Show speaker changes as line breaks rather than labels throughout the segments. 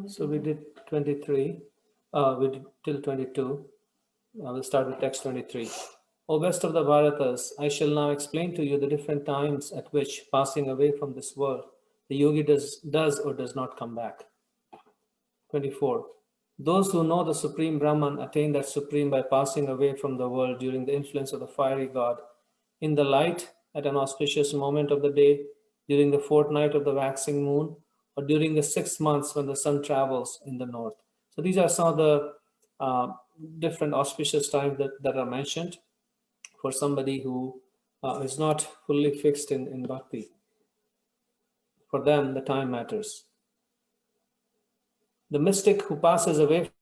So we did 23. We did till 22. I will start with text 23. O best of the Bharatas, I shall now explain to you the different times at which, passing away from this world, the yogi does or does not come back. 24. Those who know the Supreme Brahman attain that Supreme by passing away from the world during the influence of the fiery god, in the light, at an auspicious moment of the day, during the fortnight of the waxing moon, or during the 6 months when the sun travels in the north. So these are some of the different auspicious times that are mentioned for somebody who is not fully fixed in bhakti. For them, the time matters. The mystic who passes away from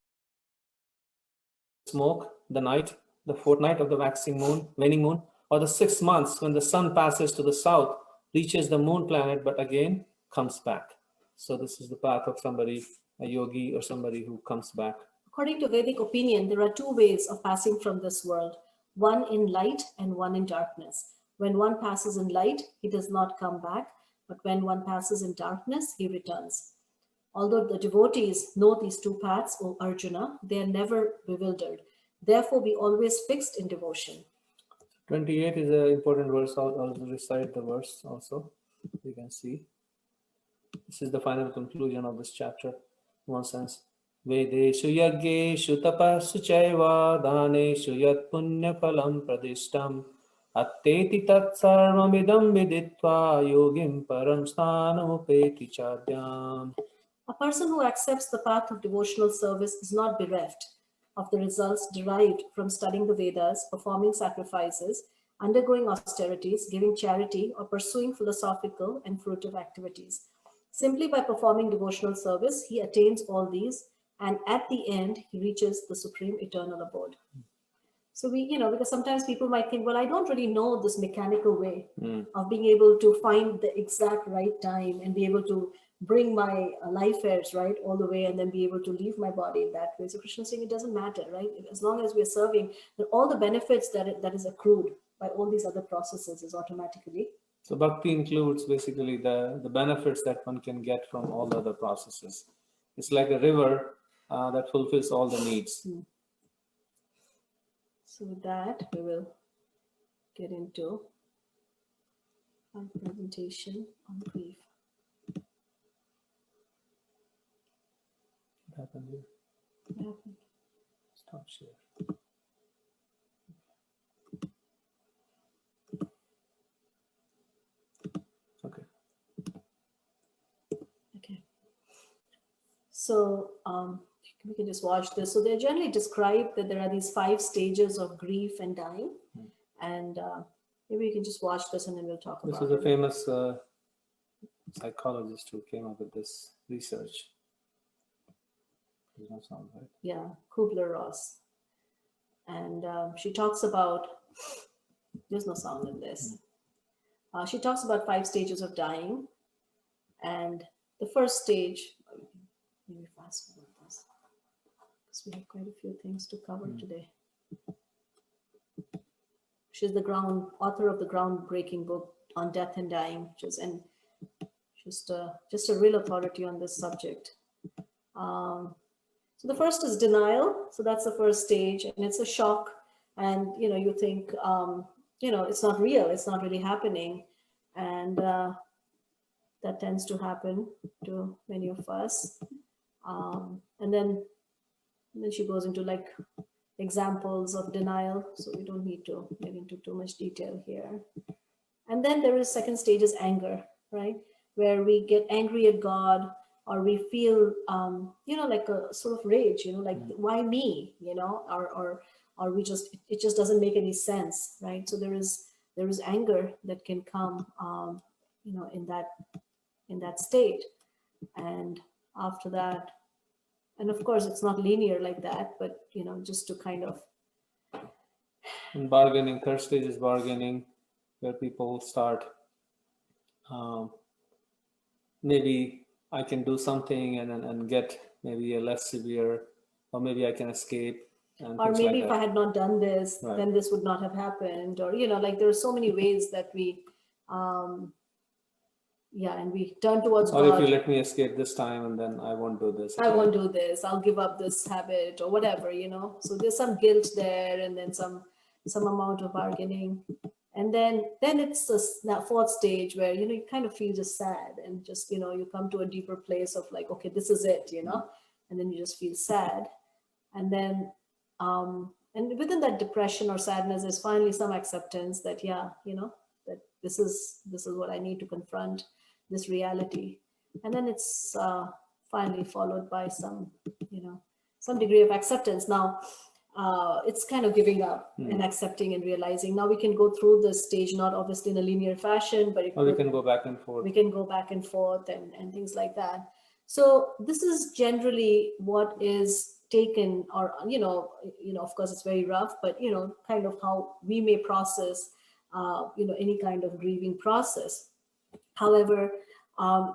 smoke, the night, the fortnight of the waxing moon, waning moon, or the 6 months when the sun passes to the south, reaches the moon planet, but again comes back. So this is the path of somebody, a yogi or somebody who comes back.
According to Vedic opinion, there are two ways of passing from this world, one in light and one in darkness. When one passes in light, he does not come back, but when one passes in darkness, he returns. Although the devotees know these two paths, O Arjuna, they are never bewildered. Therefore, be always fixed in devotion.
28 is an important verse. I'll recite the verse also. You can see. This is the final conclusion of this chapter, in one sense. Vedeshu yaggeshu tapassu chaiva daneshu yat punya phalam pradishtam atteti tat sarvamidam viditva yogim param sthanamupeti chadyam.
A person who accepts the path of devotional service is not bereft of the results derived from studying the Vedas, performing sacrifices, undergoing austerities, giving charity, or pursuing philosophical and fruitive activities. Simply by performing devotional service, he attains all these, and at the end, he reaches the supreme eternal abode. So we, because sometimes people might think, well, I don't really know this mechanical way of being able to find the exact right time and be able to bring my life airs, right, all the way, and then be able to leave my body in that way. So Krishna is saying it doesn't matter, right? As long as we're serving, then all the benefits that is accrued by all these other processes is automatically.
So bhakti includes basically the benefits that one can get from all the other processes. It's like a river that fulfills all the needs.
So with that, we will get into our presentation on grief.
What happened here?
What happened?
Stop share. Okay.
Okay. So we can just watch this. So they're generally described that there are these 5 stages of grief and dying. And maybe you can just watch this and then we'll talk about it.
This is a famous psychologist who came up with this research. Does not sound right.
Yeah, Kubler-Ross. And she talks about, there's no sound in this. She talks about 5 stages of dying. And the first stage, maybe fast forward this, because we have quite a few things to cover today. She's the author of the groundbreaking book on death and dying, and just a real authority on this subject. So the first is denial. So that's the first stage, and it's a shock. And you think it's not real, it's not really happening, and that tends to happen to many of us. And then she goes into like examples of denial, so we don't need to get into too much detail here. And then there is second stage is anger, right, where we get angry at God, or we feel like a sort of rage, like why me, or we just, it just doesn't make any sense, right? So there is anger that can come in that state. And after that, and of course it's not linear like that, but just to kind of.
And bargaining, third stage is bargaining, where people start maybe I can do something and get maybe a less severe, or maybe I can escape.
Or maybe if I had not done this,
right,
then this would not have happened. Or, like there are so many ways that we and we turn towards
Or if
God.
you let me escape this time and then I won't do this.
I won't do this. I'll give up this habit or whatever, So there's some guilt there, and then some amount of bargaining, and then it's that fourth stage where you kind of feel just sad, and just you come to a deeper place of like, okay, this is it, and then you just feel sad, and then and within that depression or sadness, there's finally some acceptance that that this is what I need to confront, this reality, and then it's finally followed by some some degree of acceptance. Now it's kind of giving up and accepting and realizing. Now we can go through this stage, not obviously in a linear fashion, but
we can go back and forth.
We can go back and forth and things like that. So this is generally what is taken, or of course it's very rough, but kind of how we may process any kind of grieving process. However,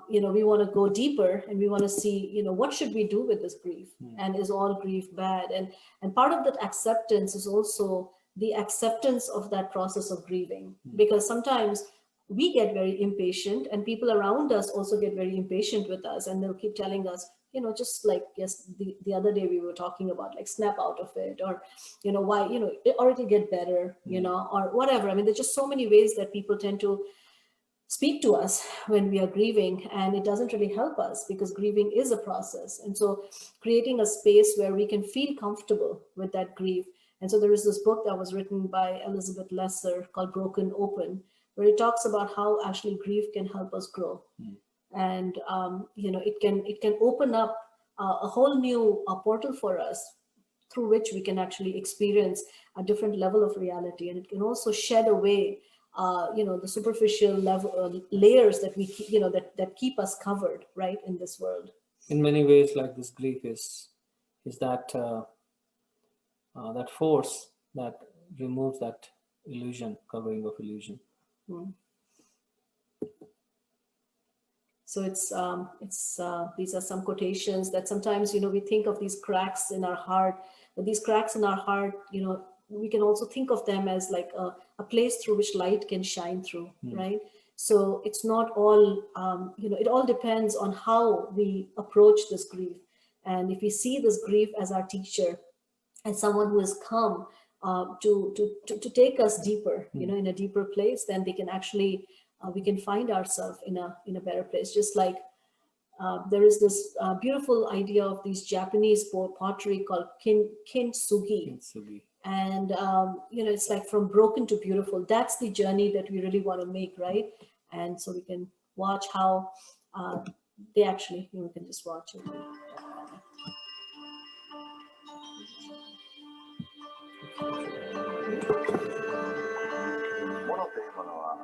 we want to go deeper, and we want to see, what should we do with this grief, and is all grief bad? And part of that acceptance is also the acceptance of that process of grieving, because sometimes we get very impatient, and people around us also get very impatient with us, and they'll keep telling us, just like, yes, the other day we were talking about, like, snap out of it, or why, or it'll get better, or whatever. I mean, there's just so many ways that people tend to speak to us when we are grieving, and it doesn't really help us, because grieving is a process. And so creating a space where we can feel comfortable with that grief. And so there is this book that was written by Elizabeth Lesser called Broken Open, where it talks about how actually grief can help us grow. And it can open up a whole new portal for us, through which we can actually experience a different level of reality. And it can also shed away the superficial level layers that we that keep us covered, right, in this world.
In many ways, like, this grief is that that force that removes that illusion, covering of illusion.
So it's these are some quotations that sometimes we think of these cracks in our heart, but these cracks in our heart, we can also think of them as like a place through which light can shine through, right? So it's not all, it all depends on how we approach this grief. And if we see this grief as our teacher, and someone who has come to take us deeper, in a deeper place, then they can actually, we can find ourselves in a better place. Just like there is this beautiful idea of these Japanese pottery called kintsugi. And it's like from broken to beautiful. That's the journey that we really want to make, right? And so we can watch how they actually, we can just watch it.
物というものは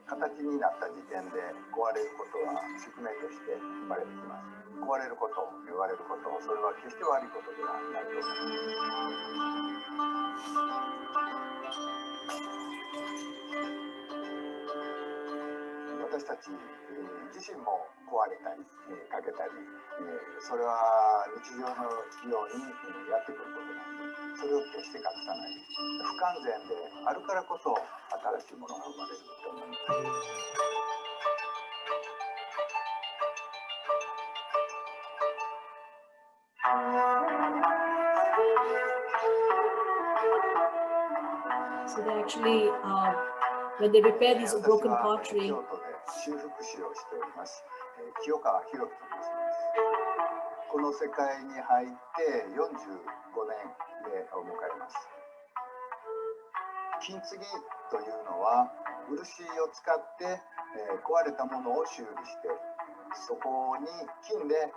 形になった時点で壊れることは宿命として生まれてきます。壊れること、言われること、それは決して悪いことではないと思います。私たち自身も壊れたり欠けたり、それは日常のようにやってくることなんです。それを決して隠さない。不完全であるからこそ新しいものが生まれると思います。
So they actually, when they repair these broken pottery,
修復師をしております。清川博樹と申します。この世界に入って45年でを迎えます。金継ぎというのは漆を使って壊れたものを修理して、そこに金で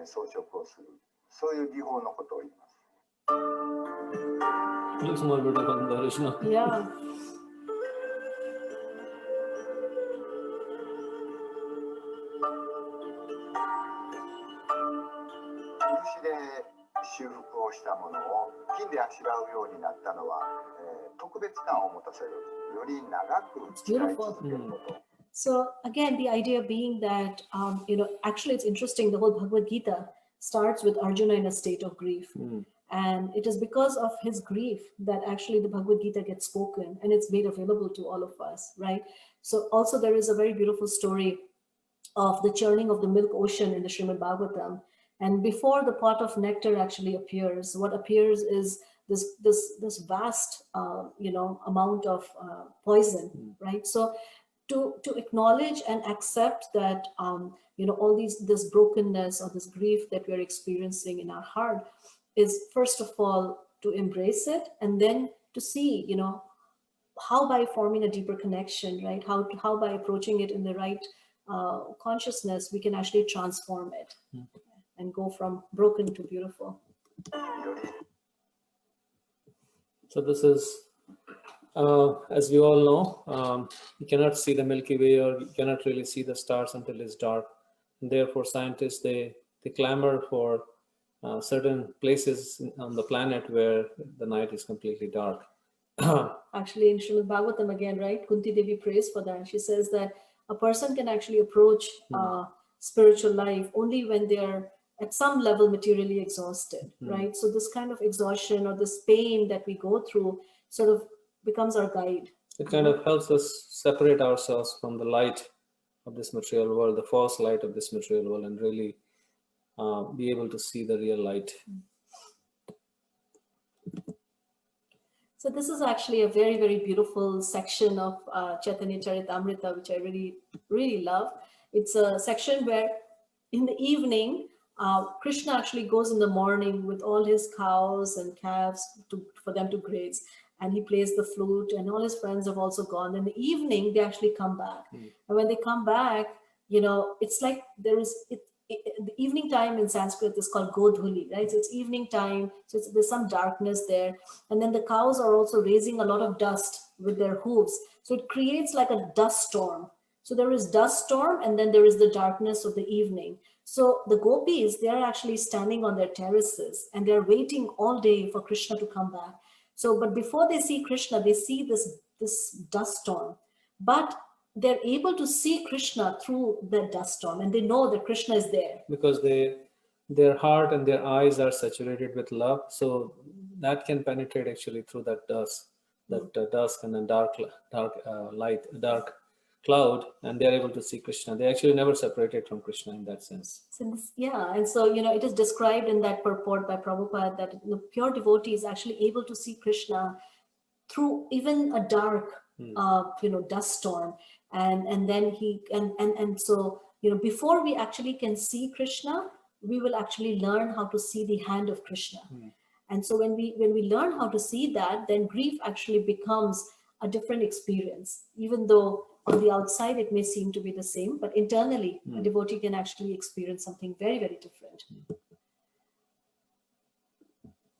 装飾をする、そういう技法のことを言います。
Looks more beautiful than the original.
Yeah.
修復をしたものを金であしらうようになったのは、特別感を持たせる、より長く使い続けること。
So again, the idea being that, actually it's interesting, the whole Bhagavad-Gita starts with Arjuna in a state of grief. And it is because of his grief that actually the Bhagavad-Gita gets spoken and it's made available to all of us, right? So also there is a very beautiful story of the churning of the milk ocean in the Srimad Bhagavatam. And before the pot of nectar actually appears, what appears is this vast, amount of poison, right? So to acknowledge and accept that, all this brokenness or this grief that we're experiencing in our heart is, first of all, to embrace it, and then to see, how by forming a deeper connection, right? How by approaching it in the right consciousness, we can actually transform it and go from broken to beautiful.
So this is, as we all know, you cannot see the Milky Way, or you cannot really see the stars until it's dark. And therefore, scientists, they clamor for certain places on the planet where the night is completely dark.
Actually, in Srimad Bhagavatam again, right? Kunti Devi prays for that. She says that a person can actually approach spiritual life only when they are at some level materially exhausted, right? So this kind of exhaustion or this pain that we go through sort of becomes our guide.
It kind of helps us separate ourselves from the light of this material world, the false light of this material world, and really be able to see the real light.
So this is actually a very, very beautiful section of Chaitanya Charitamrita, which I really, really love. It's a section where in the evening, Krishna actually goes in the morning with all his cows and calves for them to graze. And he plays the flute, and all his friends have also gone. In the evening, they actually come back. And when they come back, it's like there is, the evening time in Sanskrit is called Godhuli, right? So it's evening time, so there's some darkness there. And then the cows are also raising a lot of dust with their hooves. So it creates like a dust storm. So there is dust storm, and then there is the darkness of the evening. So the gopis, they're actually standing on their terraces, and they're waiting all day for Krishna to come back. So, but before they see Krishna, they see this dust storm. But they're able to see Krishna through the dust storm, and they know that Krishna is there.
Because their heart and their eyes are saturated with love, so that can penetrate actually through that dust, dusk and then dark light, dark cloud, and they're able to see Krishna. They actually never separated from Krishna in that sense.
And so it is described in that purport by Prabhupada that the pure devotee is actually able to see Krishna through even a dark, dust storm, and then so before we actually can see Krishna, we will actually learn how to see the hand of Krishna. And so when we learn how to see that, then grief actually becomes a different experience, even though on the outside it may seem to be the same, but internally a devotee can actually experience something very, very different.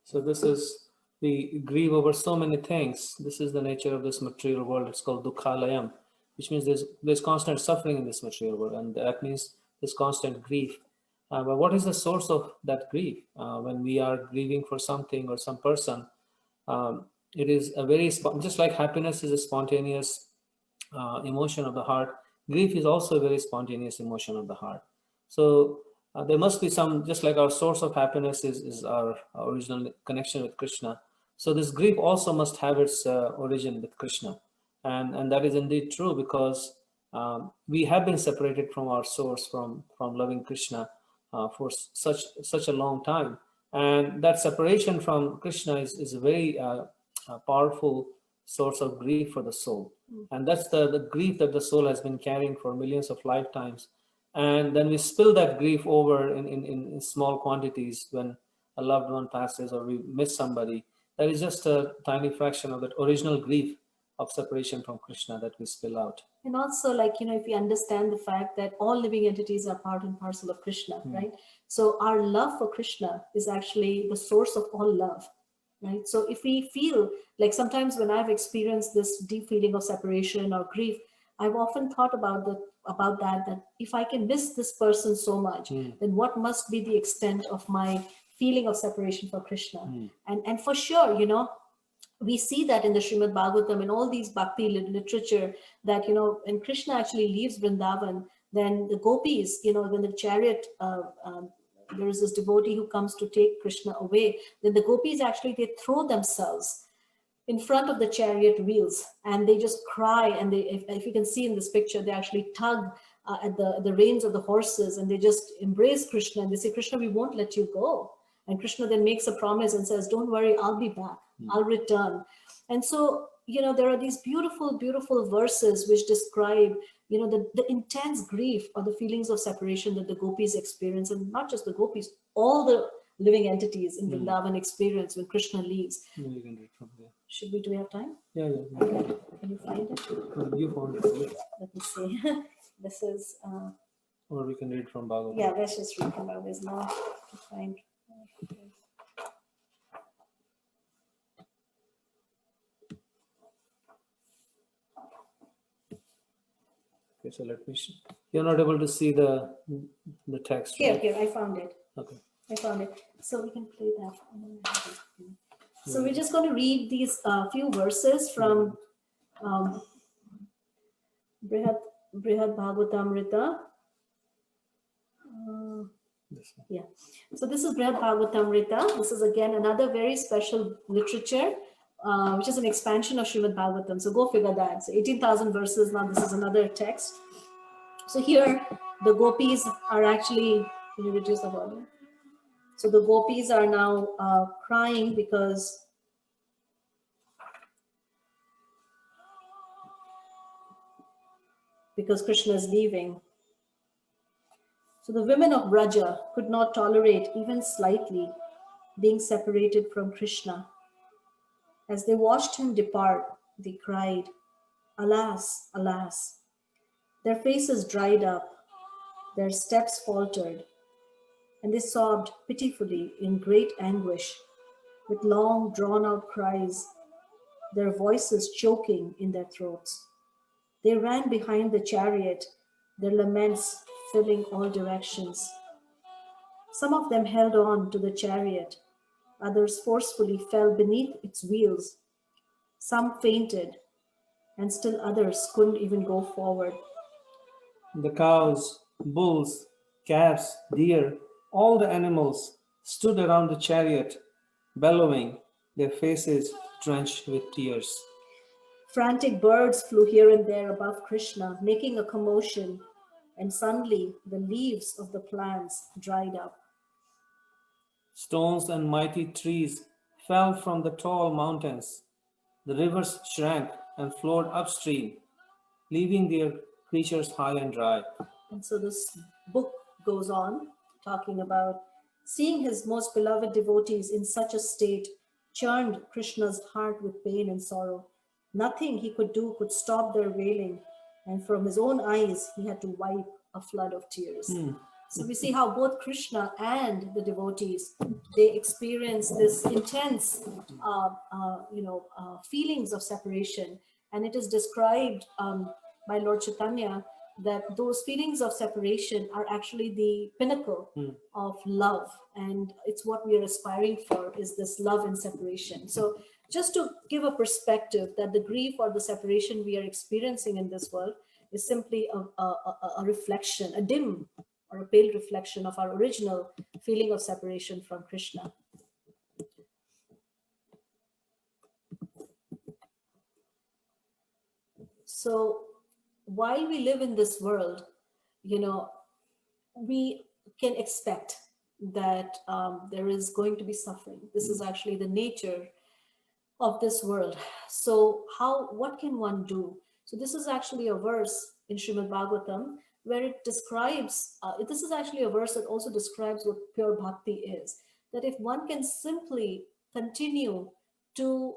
So this is, we grieve over so many things. This is the nature of this material world. It's called Dukhalayam, which means there's constant suffering in this material world, and that means there's constant grief. But what is the source of that grief? When we are grieving for something or some person, it is a very, just like happiness is a spontaneous emotion of the heart, grief is also a very spontaneous emotion of the heart. So there must be some, just like our source of happiness is our original connection with Krishna. So this grief also must have its origin with Krishna. And that is indeed true, because we have been separated from our source, from loving Krishna for such a long time. And that separation from Krishna is a very powerful source of grief for the soul. And that's the grief that the soul has been carrying for millions of lifetimes. And then we spill that grief over in small quantities when a loved one passes or we miss somebody. That is just a tiny fraction of that original grief of separation from Krishna that we spill out.
And also, if we understand the fact that all living entities are part and parcel of Krishna, right? So our love for Krishna is actually the source of all love, right? So if we feel like, sometimes when I've experienced this deep feeling of separation or grief, I've often thought about that if I can miss this person so much, then what must be the extent of my feeling of separation for Krishna? And for sure, we see that in the Srimad Bhagavatam and all these bhakti literature, that, when Krishna actually leaves Vrindavan, then the gopis, when the chariot, there is this devotee who comes to take Krishna away, then the gopis actually, they throw themselves in front of the chariot wheels and they just cry. And if you can see in this picture, they actually tug at the reins of the horses, and they just embrace Krishna and they say, Krishna, we won't let you go. And Krishna then makes a promise and says, don't worry, I'll be back, I'll return. And so, there are these beautiful, beautiful verses which describe, the intense grief or the feelings of separation that the gopis experience, and not just the gopis, all the living entities in Vrindavan experience when Krishna leaves.
Yeah, you can read from there.
Do we have time?
Yeah.
Okay. Can you find it?
You found it, right?
Let me see. This is,
Or we can read from Bhagavad.
yeah, let's just read from Bhagavad now to find.
Okay, so let me see. You're not able to see the text, right?
Here, I found it.
Okay.
I found it. So we can play that. So we're just going to read these few verses from Brihad Bhagavatamrita.
This one.
Yeah. So this is Brihad Bhagavatamrita. This is again another very special literature, which is an expansion of Srimad Bhagavatam. So go figure that. So 18,000 verses. Now this is another text. So here the gopis are actually, can you reduce the volume? So the gopis are now crying because Krishna is leaving. So the women of Braja could not tolerate even slightly being separated from Krishna. As they watched him depart, they cried, "Alas, alas!" Their faces dried up, their steps faltered, and they sobbed pitifully in great anguish, with long drawn-out cries, their voices choking in their throats. They ran behind the chariot, their laments filling all directions. Some of them held on to the chariot, others forcefully fell beneath its wheels. Some fainted, and still others couldn't even go forward.
The cows, bulls, calves, deer, all the animals stood around the chariot, bellowing, their faces drenched with tears.
Frantic birds flew here and there above Krishna, making a commotion, and suddenly the leaves of the plants dried up.
Stones and mighty trees fell from the tall mountains. The rivers shrank and flowed upstream, leaving their creatures high and dry.
And so this book goes on talking about seeing his most beloved devotees in such a state churned Krishna's heart with pain and sorrow. Nothing he could do could stop their wailing, and from his own eyes he had to wipe a flood of tears. So we see how both Krishna and the devotees, they experience this intense, feelings of separation. And it is described by Lord Chaitanya that those feelings of separation are actually the pinnacle of love. And it's what we are aspiring for, is this love and separation. So just to give a perspective that the grief or the separation we are experiencing in this world is simply a reflection, a dim or a pale reflection of our original feeling of separation from Krishna. So while we live in this world, we can expect that there is going to be suffering. This is actually the nature of this world. So what can one do? So this is actually a verse in Srimad Bhagavatam where it describes, this is actually a verse that also describes what pure bhakti is. That if one can simply continue to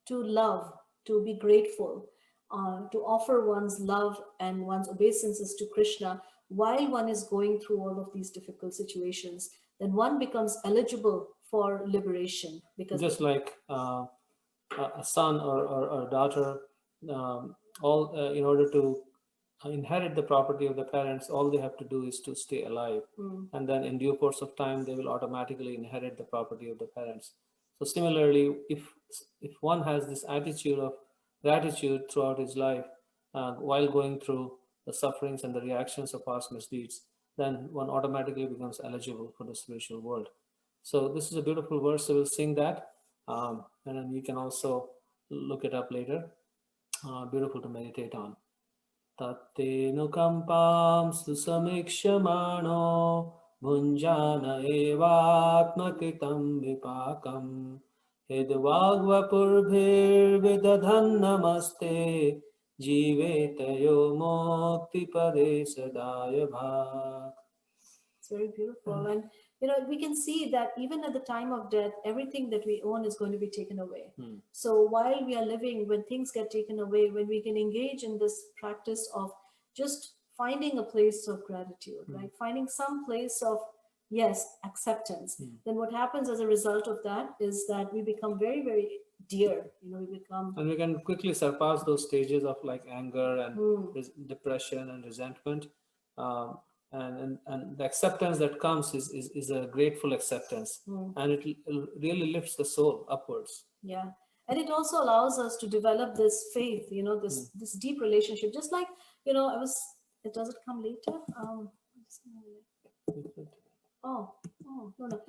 love, to be grateful, to offer one's love and one's obeisances to Krishna while one is going through all of these difficult situations, then one becomes eligible for liberation. Because
just like a son or a daughter, all in order to inherit the property of the parents, all they have to do is to stay alive, and then in due course of time they will automatically inherit the property of the parents. So similarly, if one has this attitude of gratitude throughout his life, while going through the sufferings and the reactions of past misdeeds, then one automatically becomes eligible for the spiritual world. So this is a beautiful verse, so we'll sing that, and then you can also look it up later. Beautiful to meditate on. Tattenukampam susamikshmano bhunjana evatmakritam vipakam Hidvagvapurbhir vidadhan namaste Jivetayo mukti pade sadaya bhak.
It's very beautiful. And, we can see that even at the time of death, everything that we own is going to be taken away. So while we are living, when things get taken away, when we can engage in this practice of just finding a place of gratitude, right? Finding some place of, yes, acceptance, then what happens as a result of that is that we become very, very dear. We become...
And we can quickly surpass those stages of like anger and depression and resentment. And the acceptance that comes is a grateful acceptance, and it really lifts the soul upwards.
Yeah, and it also allows us to develop this faith, this deep relationship. Just like, does it come later? Oh, no.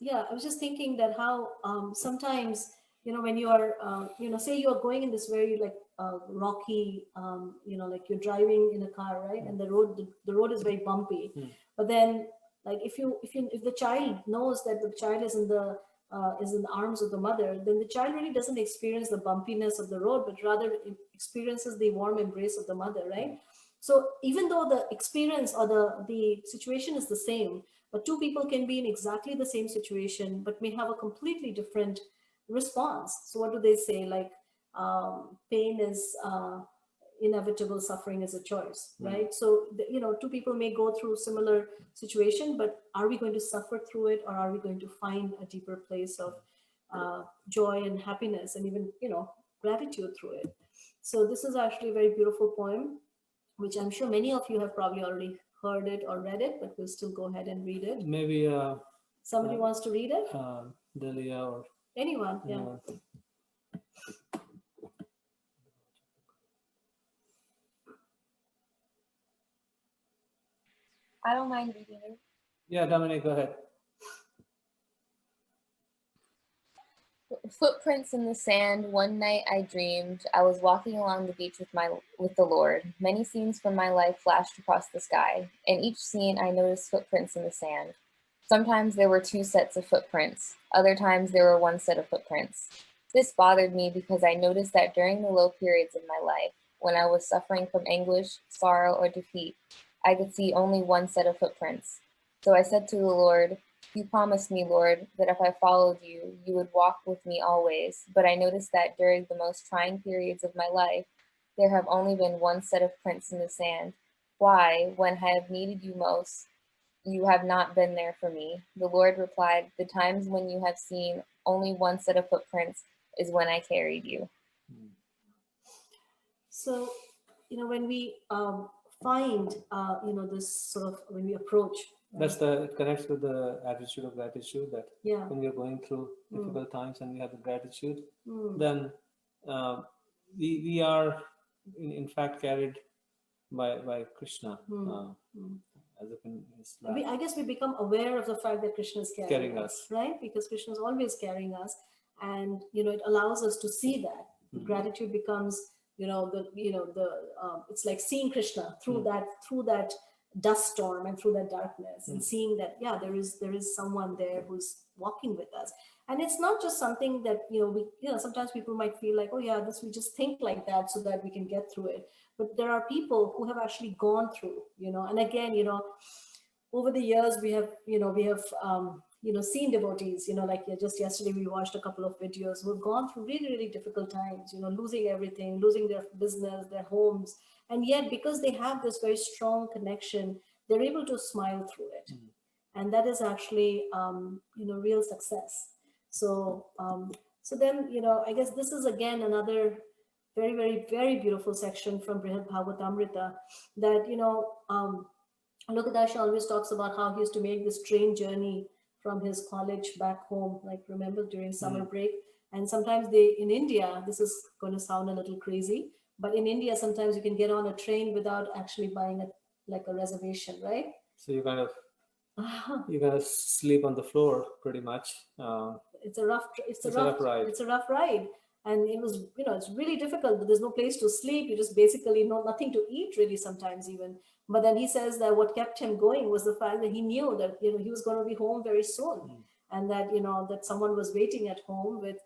Yeah, I was just thinking that how sometimes, when you are, say you are going in this very like rocky, like you're driving in a car, right? And the road is very bumpy. But then, like if the child knows that the child is in the arms of the mother, then the child really doesn't experience the bumpiness of the road, but rather experiences the warm embrace of the mother, right? So even though the experience or the situation is the same, but two people can be in exactly the same situation, but may have a completely different response. So what do they say? Like, pain is inevitable, suffering is a choice, right? So, two people may go through similar situation, but are we going to suffer through it, or are we going to find a deeper place of joy and happiness and even, gratitude through it? So this is actually a very beautiful poem, which I'm sure many of you have probably already heard it or read it, but we'll still go ahead and read it.
Maybe
Somebody wants to read it?
Delia or
Anyone, yeah.
I don't mind reading it.
Yeah, Dominic, go ahead.
Footprints in the sand. One night I dreamed I was walking along the beach with the Lord. Many scenes from my life flashed across the sky. In each scene, I noticed footprints in the sand. Sometimes there were two sets of footprints. Other times there were one set of footprints. This bothered me because I noticed that during the low periods of my life, when I was suffering from anguish, sorrow, or defeat, I could see only one set of footprints. So I said to the Lord, "You promised me, Lord, that if I followed you, you would walk with me always. But I noticed that during the most trying periods of my life, there have only been one set of prints in the sand. Why, when I have needed you most, you have not been there for me?" The Lord replied, "The times when you have seen only one set of footprints is when I carried you."
So, when we find, this sort of, when we approach.
It connects with the attitude of gratitude, that
Yeah.
when we are going through difficult times and we have the gratitude, then we are in fact carried by Krishna. As if in his lap.
I guess we become aware of the fact that Krishna is carrying us, right? Because Krishna is always carrying us, and it allows us to see that. Gratitude becomes, it's like seeing Krishna through that dust storm and through that darkness, and seeing that there is someone there who's walking with us. And it's not just something that sometimes people might feel like, oh yeah, this, we just think like that so that we can get through it. But there are people who have actually gone through, and again, over the years we have seen devotees, like just yesterday we watched a couple of videos who have gone through really, really difficult times, losing everything, losing their business, their homes, and yet because they have this very strong connection, they're able to smile through it. And that is actually real success. So then I guess this is again another very, very, very beautiful section from Brihad Bhagavatamrita, that Lokadashi always talks about how he used to make this train journey from his college back home, like remember during summer break. And sometimes in India, this is going to sound a little crazy, but in India, sometimes you can get on a train without actually buying a reservation, right?
So you kind of sleep on the floor pretty much.
It's a rough ride. And it was, it's really difficult, but there's no place to sleep. You just basically know nothing to eat really sometimes even. But then he says that what kept him going was the fact that he knew that, he was going to be home very soon. And that, that someone was waiting at home with,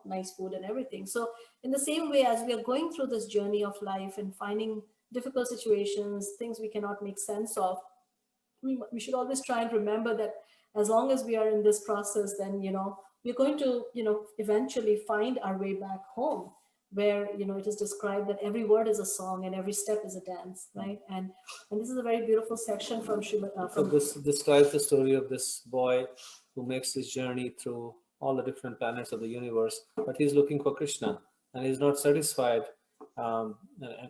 nice food and everything. So in the same way, as we are going through this journey of life and finding difficult situations, things we cannot make sense of, we should always try and remember that as long as we are in this process, then, we're going to, eventually find our way back home, where, it is described that every word is a song and every step is a dance, right? And this is a very beautiful section from
So this describes the story of this boy who makes his journey through all the different planets of the universe, but he's looking for Krishna, and he's not satisfied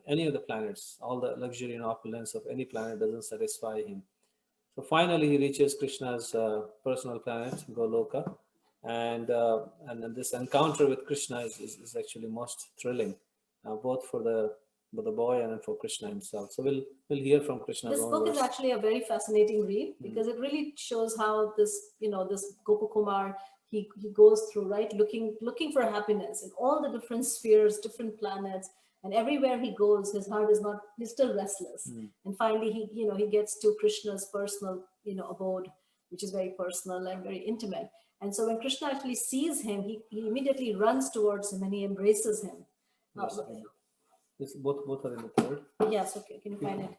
any of the planets. All the luxury and opulence of any planet doesn't satisfy him. So finally, he reaches Krishna's personal planet, Goloka, and this encounter with Krishna is actually most thrilling, both for the boy and for Krishna himself. So we'll hear from Krishna's
This
own
book
words.
is actually a very fascinating read, because it really shows how this, this Gopakumar, he goes through, right, looking for happiness in all the different spheres, different planets, and everywhere he goes, his heart is not, he's still restless. And finally he gets to Krishna's personal, abode, which is very personal and very intimate. And so when Krishna actually sees him, he immediately runs towards him and he embraces him.
Yes, both are in the third.
Yes, okay, can you find it?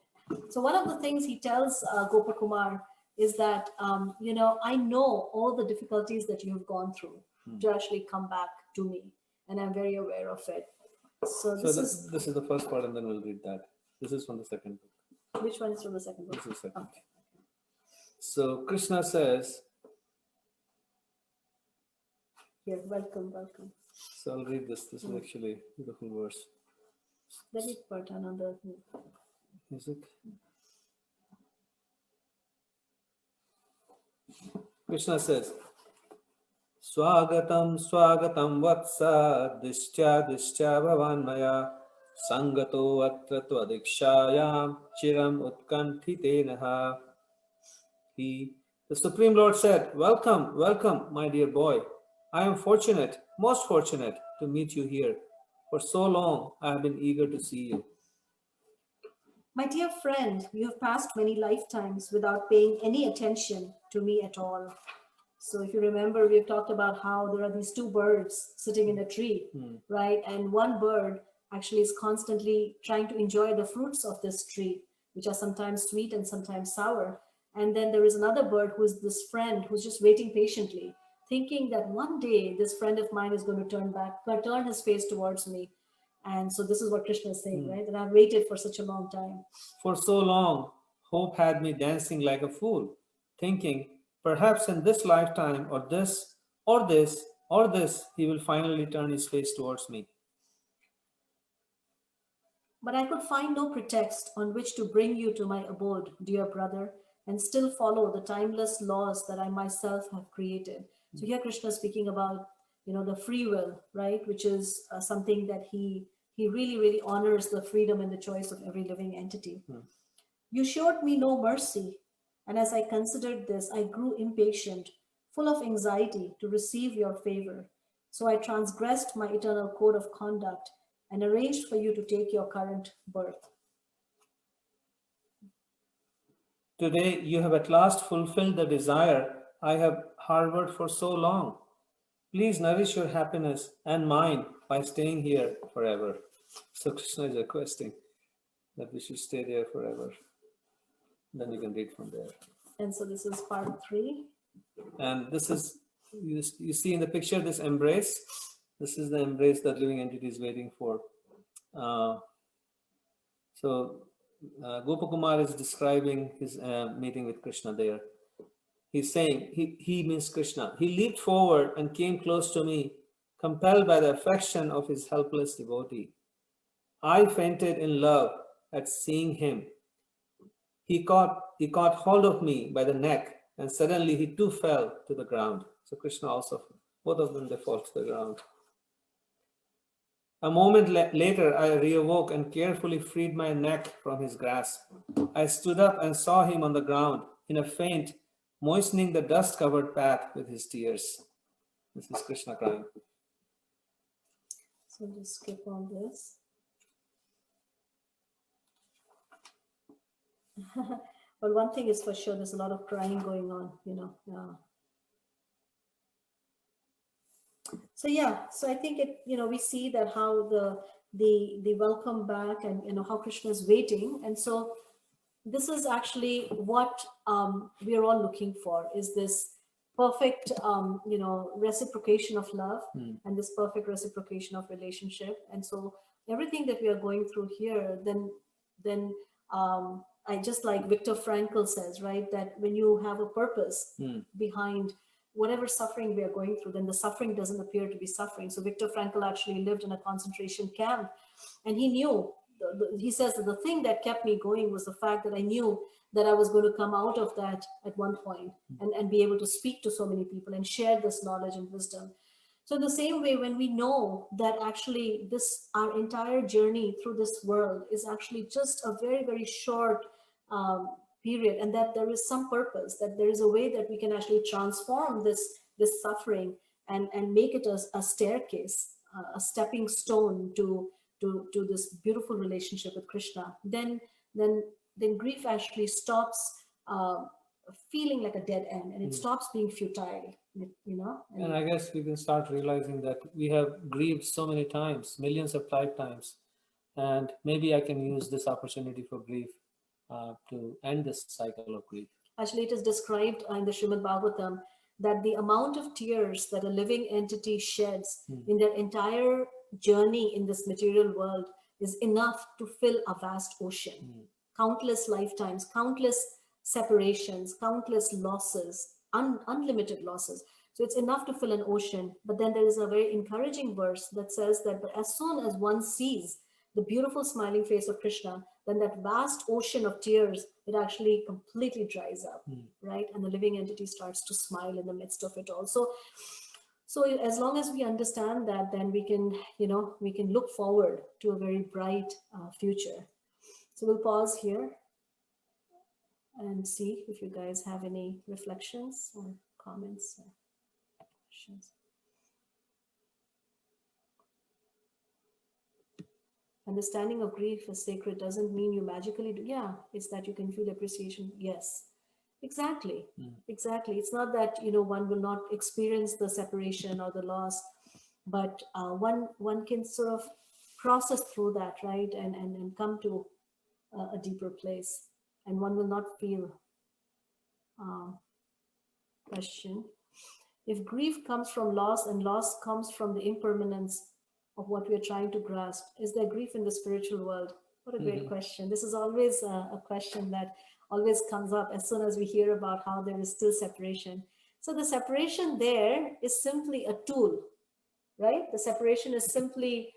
So one of the things he tells Gopakumar is that, I know all the difficulties that you have gone through to actually come back to me, and I'm very aware of it. So this
is the first part, and then we'll read that. This is from the second book.
Which one is from the second book?
This is second.
Okay.
So Krishna says,
Here, welcome.
so I'll read this. This is actually a beautiful verse.
Let me turn on the
Music. Krishna says, Swagatam vatsa dishcha bhavanmaya sangato atra tvadikshayam chiram utkanthitenaha. The Supreme Lord said, welcome, my dear boy. I am fortunate, most fortunate to meet you here. For so long, I have been eager to see you.
My dear friend, you have passed many lifetimes without paying any attention to me at all. So if you remember, we've talked about how there are these two birds sitting in a tree, right? And one bird actually is constantly trying to enjoy the fruits of this tree, which are sometimes sweet and sometimes sour. And then there is another bird who is this friend who's just waiting patiently, thinking that one day this friend of mine is going to turn his face towards me. And so this is what Krishna is saying, right? That I've waited for such a long time.
For so long, hope had me dancing like a fool, thinking, perhaps in this lifetime, or this, he will finally turn his face towards me.
But I could find no pretext on which to bring you to my abode, dear brother, and still follow the timeless laws that I myself have created. So here Krishna is speaking about, the free will, right? Which is something that he really, really honors the freedom and the choice of every living entity. You showed me no mercy. And as I considered this, I grew impatient, full of anxiety to receive your favor. So I transgressed my eternal code of conduct and arranged for you to take your current birth.
Today, you have at last fulfilled the desire I have harbored for so long. Please nourish your happiness and mine by staying here forever. So Krishna is requesting that we should stay there forever. Then you can read from there.
And so this is part 3.
And this is, you see in the picture, this embrace. This is the embrace that living entity is waiting for. Gopakumar is describing his meeting with Krishna there. He's saying, he means Krishna. He leaped forward and came close to me, compelled by the affection of his helpless devotee. I fainted in love at seeing him. He caught hold of me by the neck, and suddenly he too fell to the ground. So Krishna also, both of them, they fall to the ground. A moment later, I reawoke and carefully freed my neck from his grasp. I stood up and saw him on the ground in a faint, moistening the dust-covered path with his tears. This is Krishna crying.
So just skip all this. But one thing is for sure, there's a lot of crying going on, you know. So yeah, so I think it, you know, we see that how the welcome back, and you know how Krishna is waiting, and so this is actually what we are all looking for, is this perfect you know, reciprocation of love, and this perfect reciprocation of relationship. And so everything that we are going through here, then I just, like Viktor Frankl says, right, that when you have a purpose behind whatever suffering we are going through, then the suffering doesn't appear to be suffering. So Viktor Frankl actually lived in a concentration camp, and he knew, he says that the thing that kept me going was the fact that I knew that I was going to come out of that at one point, and be able to speak to so many people and share this knowledge and wisdom. So in the same way, when we know that actually this, our entire journey through this world is actually just a very, very short period, and that there is some purpose, that there is a way that we can actually transform this suffering and make it a staircase, a stepping stone to this beautiful relationship with Krishna, then grief actually stops feeling like a dead end, and it stops being futile, you know.
And I guess we can start realizing that we have grieved so many times, millions of lifetimes, and maybe I can use this opportunity for grief to end this cycle of grief.
Actually, it is described in the Srimad Bhagavatam that the amount of tears that a living entity sheds in their entire journey in this material world is enough to fill a vast ocean. Countless lifetimes, countless separations, countless losses, unlimited losses. So it's enough to fill an ocean. But then there is a very encouraging verse that says that as soon as one sees the beautiful smiling face of Krishna, then that vast ocean of tears, it actually completely dries up, right? And the living entity starts to smile in the midst of it all. So as long as we understand that, then we can, you know, we can look forward to a very bright future. So we'll pause here and see if you guys have any reflections or comments or questions. Understanding of grief as sacred doesn't mean you magically do. Yeah, it's that you can feel appreciation. Yes, exactly. Exactly. It's not that, you know, one will not experience the separation or the loss, but one can sort of process through that, right? And come to a deeper place, and one will not feel question. If grief comes from loss and loss comes from the impermanence of what we are trying to grasp, is there grief in the spiritual world? What a great question. This is always a question that always comes up as soon as we hear about how there is still separation. So the separation there is simply a tool, right? The separation is simply,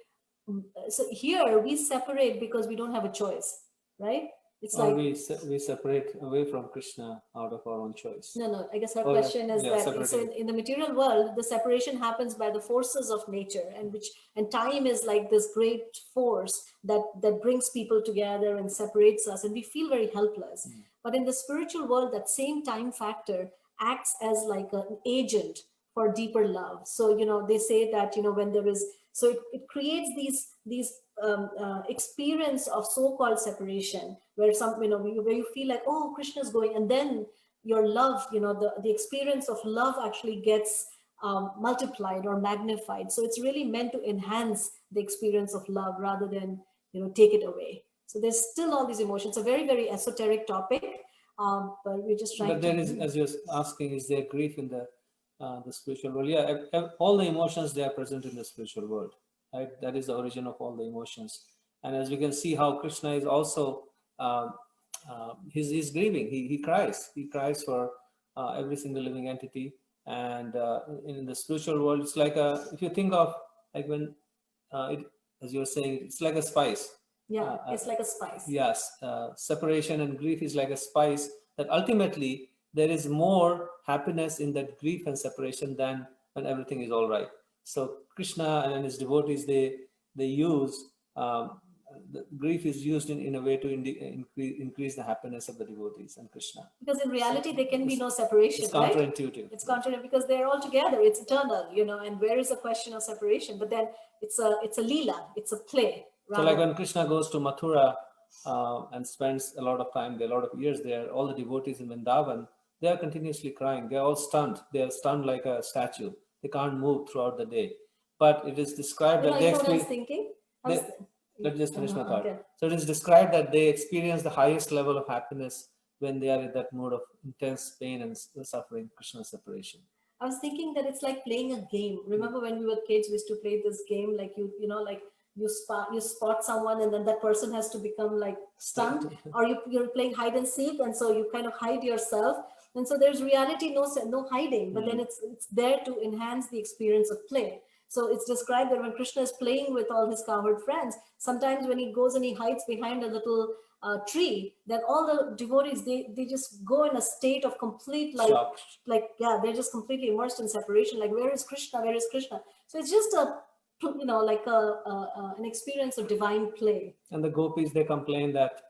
so here we separate because we don't have a choice, right? It's
or
like
we separate away from Krishna out of our own choice.
no, I guess her
Oh, yeah.
question is
Yeah,
that so in the material world, the separation happens by the forces of nature, and time is like this great force that brings people together and separates us, and we feel very helpless. But in the spiritual world, that same time factor acts as like an agent for deeper love. So, you know, they say that, you know, when there is, so it creates these experience of so-called separation, where some, you know, where you feel like, oh, Krishna is going, and then your love, you know, the experience of love actually gets multiplied or magnified. So it's really meant to enhance the experience of love rather than, you know, take it away. So there's still all these emotions. It's a very, very esoteric topic, but we're just trying
But there is, as you're asking, is there grief in the spiritual world? Yeah, all the emotions, they are present in the spiritual world, right? That is the origin of all the emotions. And as we can see how Krishna is also, he's grieving, he cries for every single living entity. And in the spiritual world, it's like if you think of like when, as you're saying, it's like a spice.
Yeah, it's like a spice.
Yes, separation and grief is like a spice that ultimately there is more happiness in that grief and separation than when everything is all right. So Krishna and his devotees, they use the grief is used in a way to increase the happiness of the devotees and Krishna.
Because in reality, there can be no separation,
It's
right?
counterintuitive.
It's counterintuitive because they're all together. It's eternal, and where is the question of separation? But then it's a leela, it's a play.
So like when Krishna goes to Mathura and spends a lot of time there, a lot of years there, all the devotees in Vrindavan, they are continuously crying. They're all stunned. They are stunned like a statue. They can't move throughout the day. But it is described that
what I was thinking?
Let's just finish my thought.
Okay.
So it is described that they experience the highest level of happiness when they are in that mode of intense pain and suffering, Krishna separation.
I was thinking that it's like playing a game. Remember when we were kids, we used to play this game, like you spot someone and then that person has to become like stunned, or you're playing hide and seek, and so you kind of hide yourself, and so there's reality, no hiding, but then it's there to enhance the experience of play. So it's described that when Krishna is playing with all his cowherd friends, sometimes when he goes and he hides behind a little tree, then all the devotees, they just go in a state of complete they're just completely immersed in separation. Like, where is Krishna? Where is Krishna? So it's just an experience of divine play. And the gopis, they complain that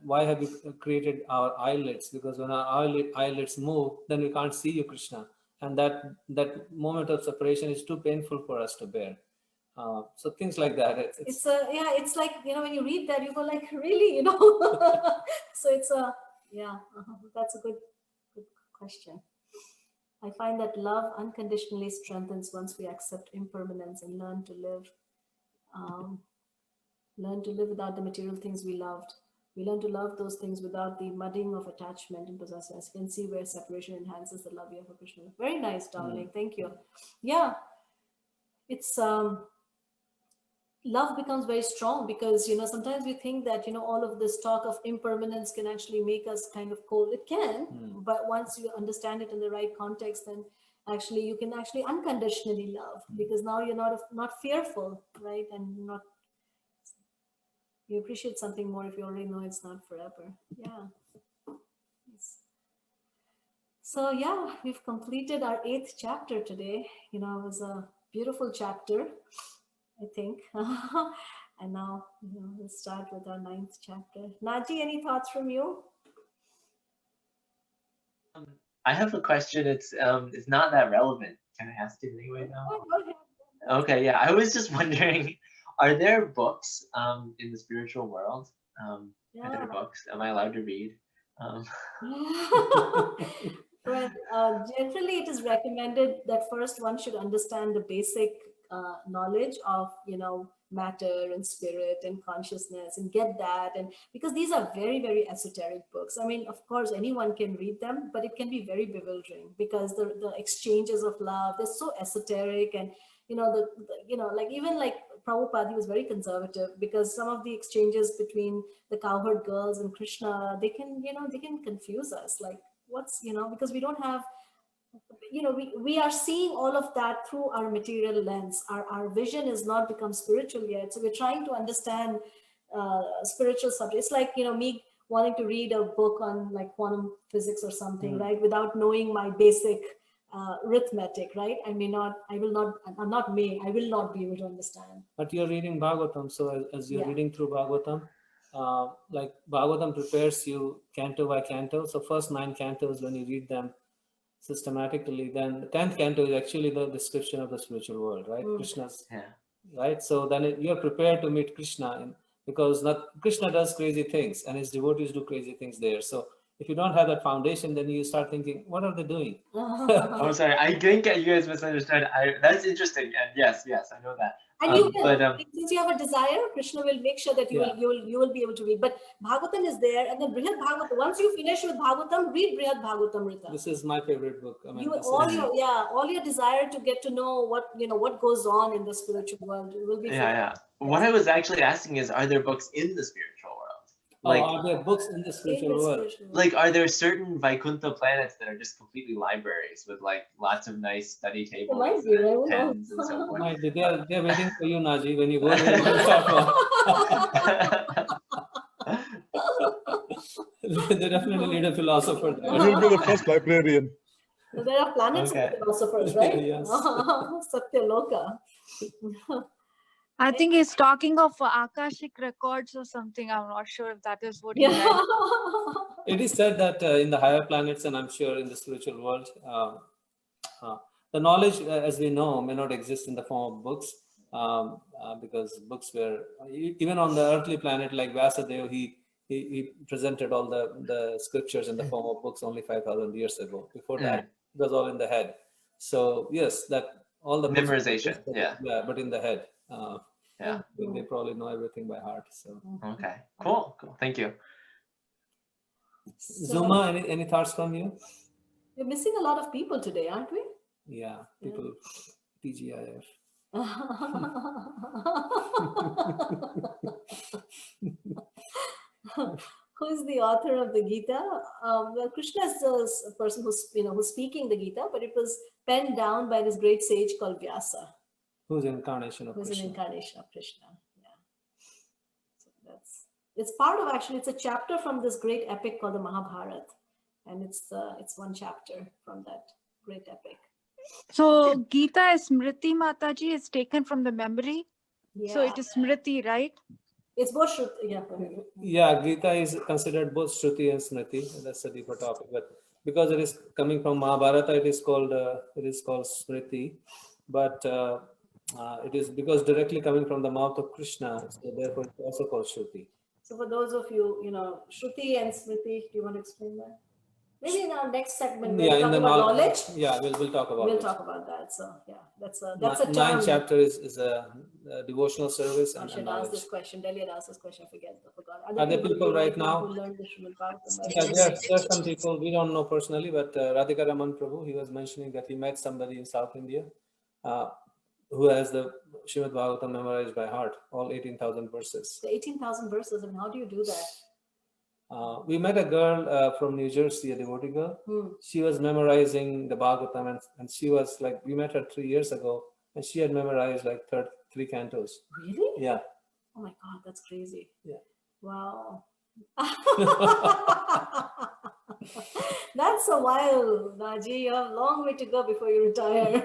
why have you created our eyelids? Because when our eyelids move, then we can't see you, Krishna. And that moment of separation is too painful for us to bear. So things like that. It's like, when you read that, you go like, really, So it's that's a good question. I find that love unconditionally strengthens once we accept impermanence and learn to live without the material things we loved. We learn to love those things without the mudding of attachment and possessiveness. You can see where separation enhances the love you have for Krishna. Very nice, Dominic. Thank you. Yeah, it's love becomes very strong because sometimes we think that all of this talk of impermanence can actually make us kind of cold. It can, but once you understand it in the right context, then actually you can actually unconditionally love, because now you're not fearful, right? And you appreciate something more if you already know it's not forever. Yeah. So yeah, we've completed our 8th chapter today. It was a beautiful chapter, I think. And now we'll start with our 9th chapter. Naji, any thoughts from you?
I have a question. It's not that relevant. Can I ask it anyway now?
Go ahead.
Okay, yeah. I was just wondering, are there books in the spiritual world? Are there books? Am I allowed to read?
Well, generally it is recommended that first one should understand the basic knowledge of matter and spirit and consciousness, and get that, and because these are very, very esoteric books. I mean, of course anyone can read them, but it can be very bewildering because the exchanges of love, they're so esoteric, and even Prabhupada, he was very conservative, because some of the exchanges between the cowherd girls and Krishna, they can confuse us, like what's because we don't have we are seeing all of that through our material lens. Our vision is not become spiritual yet, so we're trying to understand spiritual subjects. It's like me wanting to read a book on like quantum physics or something, right, without knowing my basic arithmetic, right? I will not be able to understand. But you're reading Bhagavatam, so as you're reading through Bhagavatam, like Bhagavatam prepares you canto by canto. So first 9 cantos, when you read them systematically, then the 10th canto is actually the description of the spiritual world, right? Krishna's, right? So then you're prepared to meet Krishna, because Krishna does crazy things and his devotees do crazy things there. So if you don't have that foundation, then you start thinking, what are they doing?
Oh, sorry, I think you guys misunderstood. That's interesting, and yes, I know that.
And since you have a desire, Krishna will make sure that you will be able to read. But Bhagavatam is there, and then Brihad Bhagavatam. Once you finish with Bhagavatam, read Brihad Bhagavatamrita. This is my favorite book. I mean, all your desire to get to know what goes on in the spiritual world will be.
What I was actually asking is, are there books in the spiritual world? Like,
are there books in the spiritual world?
Like, are there certain Vaikuntha planets that are just completely libraries with like lots of nice study tables and pens and so forth?
They're waiting for you, Naji. When you go there, you can start one. They definitely need a philosopher there.
You will be the first librarian.
There are planets of philosophers, right?
Yes.
Satyaloka.
I think he's talking of Akashic records or something. I'm not sure if that is what he
Yeah.
meant.
It is said that in the higher planets, and I'm sure in the spiritual world, the knowledge, as we know, may not exist in the form of books, because books were, even on the earthly planet like Vasudev, he presented all the scriptures in the form of books only 5,000 years ago. Before that, it was all in the head. So yes, that all the books
Memorization,
but,
yeah.
but in the head.
Yeah.
They probably know everything by heart. So
Okay. Cool. Thank you.
Zuma, any thoughts from you?
We're missing a lot of people today, aren't we?
Yeah, people, TGIF.
Who is the author of the Gita? Well, Krishna is a person who's speaking the Gita, but it was penned down by this great sage called Vyasa,
Who's an incarnation of
who's
Krishna.
an incarnation of Krishna. Yeah. So it's part of, actually, it's a chapter from this great epic called the Mahabharata, and it's one chapter from that great epic.
So Gita is Smriti Mataji, is taken from the memory.
Yeah.
So it is Smriti, right?
It's both Shruti. Yeah.
Yeah, Gita is considered both Shruti and Smriti. That's a deeper topic, but because it is coming from Mahabharata, it is called Smriti. But it is because directly coming from the mouth of Krishna, so therefore it's also called Shruti.
So for those of you, Shruti and Smriti, do you want to explain that? Maybe in our next segment, we'll talk about knowledge.
Yeah, we'll talk about
We'll
it.
talk about that. So yeah, that's a term.
9th chapter is a devotional service
I
and
should ask
knowledge.
this question. Delhi had asked this question. I forgot.
Are there people right now?
who learned the Srimad Bhagavatam?
Yeah, there are some people we don't know personally, but Radhika Raman Prabhu, he was mentioning that he met somebody in South India who has the Srimad Bhagavatam memorized by heart, all 18,000 verses.
The 18,000 verses, and how do you do that?
We met a girl from New Jersey, a devotee girl. She was memorizing the Bhagavatam, and she was like, we met her 3 years ago, and she had memorized like 3 cantos.
Really?
Yeah.
Oh my God, that's crazy.
Yeah.
Wow. That's a while, Naji. You have a long way to go before you retire. You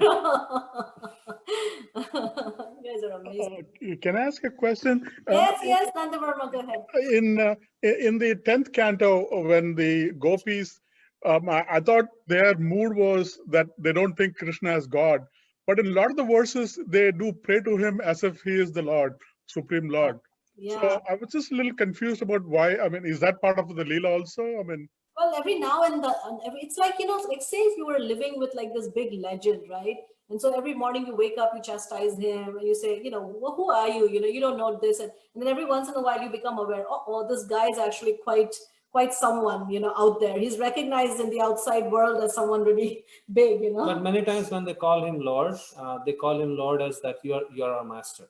guys are amazing.
Can I ask a question?
Yes, Nanda Verma, go ahead.
In the 10th canto, when the gopis, I thought their mood was that they don't think Krishna is God. But in a lot of the verses, they do pray to him as if he is the Lord, Supreme Lord.
Yeah.
So I was just a little confused about why. I mean, is that part of the Leela also? I mean,
well, every now and then, it's like, like say if you were living with like this big legend, right? And so every morning you wake up, you chastise him, and you say, well, who are you? You don't know this. And then every once in a while you become aware, oh, this guy is actually quite someone, out there. He's recognized in the outside world as someone really big,
But many times when they call him Lord as that you are our master.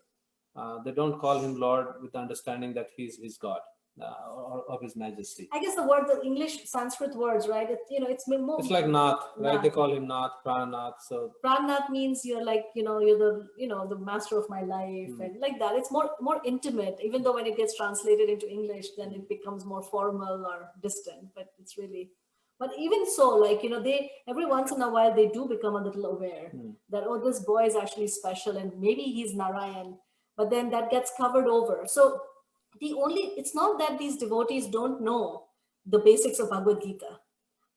They don't call him Lord with the understanding that he's God or of his majesty.
I guess the English Sanskrit words, right? It's
like Nath, right?
Nath.
They call him Nath, Pranath. So
Pranath means you're like, you're the master of my life, and like that. It's more intimate, even though when it gets translated into English, then it becomes more formal or distant. But it's really, but even so, like, they every once in a while they do become a little aware that, oh, this boy is actually special, and maybe he's Narayan. But then that gets covered over. So it's not that these devotees don't know the basics of Bhagavad-Gita.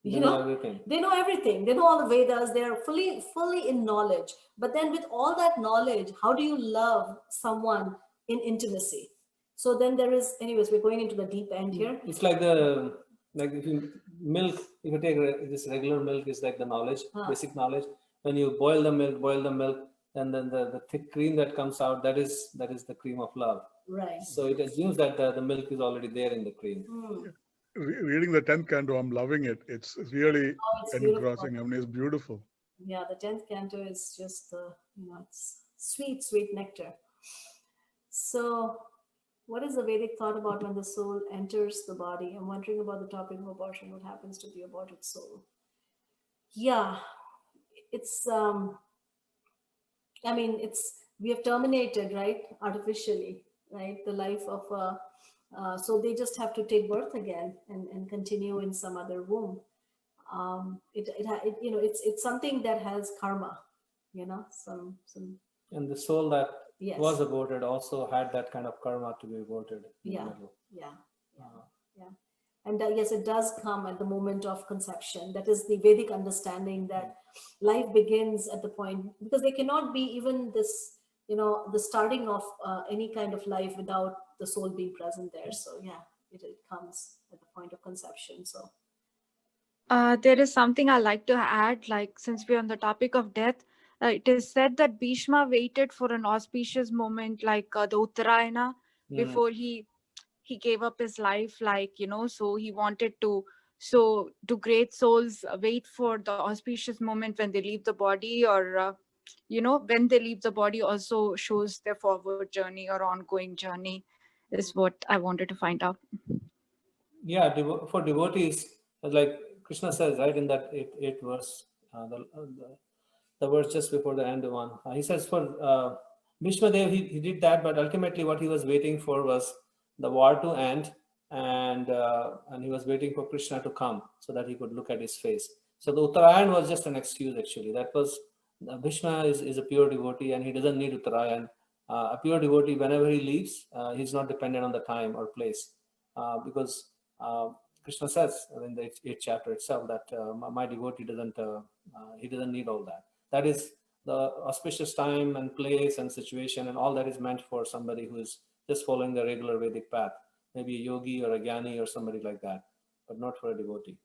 They know everything.
They know everything. They know all the Vedas. They are fully in knowledge. But then with all that knowledge, how do you love someone in intimacy? So then there is, anyways, we're going into the deep end here.
It's like if you take this regular milk is like the knowledge, basic knowledge. When you boil the milk, and then the thick cream that comes out, that is the cream of love.
Right.
So it assumes that the milk is already there in the cream.
Reading the 10th canto, I'm loving it. It's really engrossing.
Beautiful.
I mean, it's beautiful.
Yeah, the 10th canto is just, it's sweet, sweet nectar. So what is the Vedic thought about when the soul enters the body? I'm wondering about the topic of abortion. What happens to the aborted soul? Yeah, it's, we have terminated, right, artificially, right, the life of so they just have to take birth again and continue in some other womb. It's something that has karma, some.
And the soul that
Yes.
was aborted also had that kind of karma to be aborted. In
Yeah.
the middle.
Yeah.
Uh,
Yeah. And yes, it does come at the moment of conception. That is the Vedic understanding that life begins at the point, because there cannot be even this, the starting of any kind of life without the soul being present there. So yeah, it comes at the point of conception. So
There is something I like to add, like since we're on the topic of death, it is said that Bhishma waited for an auspicious moment, like the Uttarayana, before he gave up his life, like, so he wanted to, so do great souls wait for the auspicious moment when they leave the body, or when they leave the body also shows their forward journey or ongoing journey, is what I wanted to find out.
yeah, for devotees, like Krishna says, right, in that 8th verse, the verse just before the end one, he says for Bhishma Dev, he did that, but ultimately what he was waiting for was the war to end, and he was waiting for Krishna to come so that he could look at his face. So the Uttarayan was just an excuse, actually. That was, Bhishma is a pure devotee and he doesn't need Uttarayan. A pure devotee, whenever he leaves, he's not dependent on the time or place, because Krishna says in the 8th chapter itself that my devotee he doesn't need all that. That is the auspicious time and place and situation, and all that is meant for somebody who is just following the regular Vedic path, maybe a yogi or a jnani or somebody like that, but not for a devotee.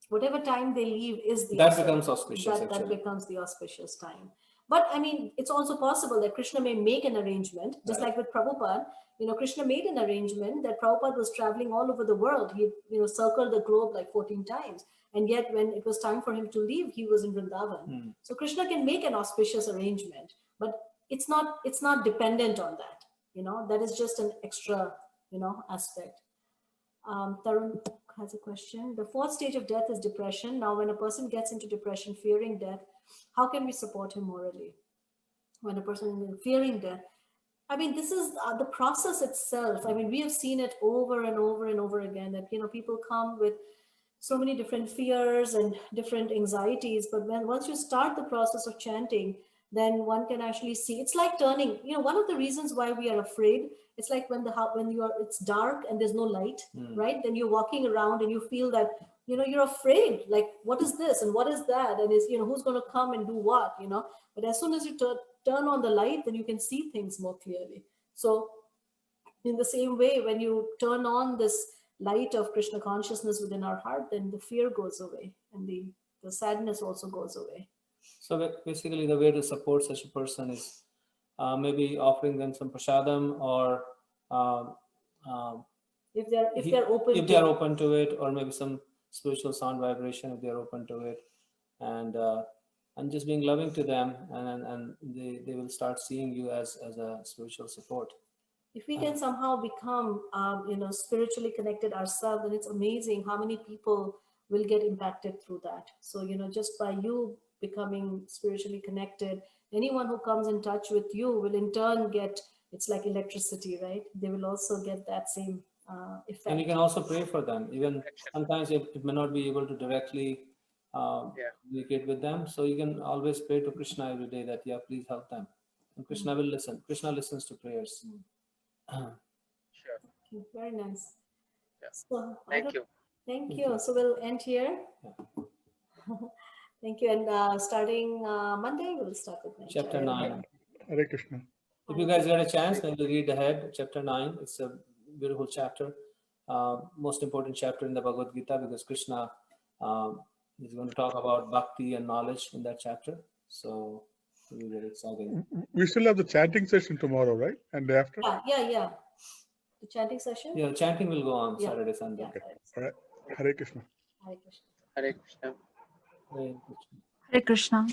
whatever time they leave is the
That becomes auspicious,
that
actually.
becomes the auspicious time. But I mean, it's also possible that Krishna may make an arrangement, just
Right.
like with Prabhupada. Krishna made an arrangement that Prabhupada was traveling all over the world. He, circled the globe like 14 times. And yet when it was time for him to leave, he was in Vrindavan. So Krishna can make an auspicious arrangement, but it's not dependent on that. That is just an extra, aspect. Tarun has a question. The 4th stage of death is depression. Now, when a person gets into depression, fearing death, how can we support him morally? When a person is fearing death, I mean, this is the process itself. I mean, we have seen it over and over and over again that, people come with so many different fears and different anxieties. But once you start the process of chanting, then one can actually see. It's like turning. One of the reasons why we are afraid. It's like when it's dark and there's no light, right? Then you're walking around and you feel that you're afraid. Like, what is this and what is that? And who's going to come and do what? But as soon as you turn on the light, then you can see things more clearly. So in the same way, when you turn on this light of Krishna consciousness within our heart, then the fear goes away and the sadness also goes away.
So basically, the way to support such a person is maybe offering them some prasadam, or
if they're open
to it, or maybe some spiritual sound vibration if they're open to it, and just being loving to them, and they will start seeing you as a spiritual support.
If we can somehow become spiritually connected ourselves, then it's amazing how many people will get impacted through that. So just by you becoming spiritually connected, anyone who comes in touch with you will in turn get, it's like electricity, right? They will also get that same effect.
And you can also pray for them. Even sometimes it may not be able to directly communicate with them, so you can always pray to Krishna every day that please help them, and Krishna will listen. Krishna listens to prayers.
Sure.
Okay, very nice.
Yeah.
So,
Thank you.
Thank you. So we'll end here. Thank you. And starting Monday, we'll start with
Chapter 9.
Hare Krishna.
If you guys get a chance, maybe read ahead. Chapter 9. It's a beautiful chapter. Most important chapter in the Bhagavad-Gita, because Krishna is going to talk about bhakti and knowledge in that chapter. So it'll be very exciting.
We still have the chanting session tomorrow, right? And day after?
Yeah. The chanting session?
Yeah, chanting will go on Saturday, Sunday.
Yeah.
Okay. All right. Hare Krishna.
Hare Krishna.
Hare Krishna.
Hare Krishna.
Hare Krishna.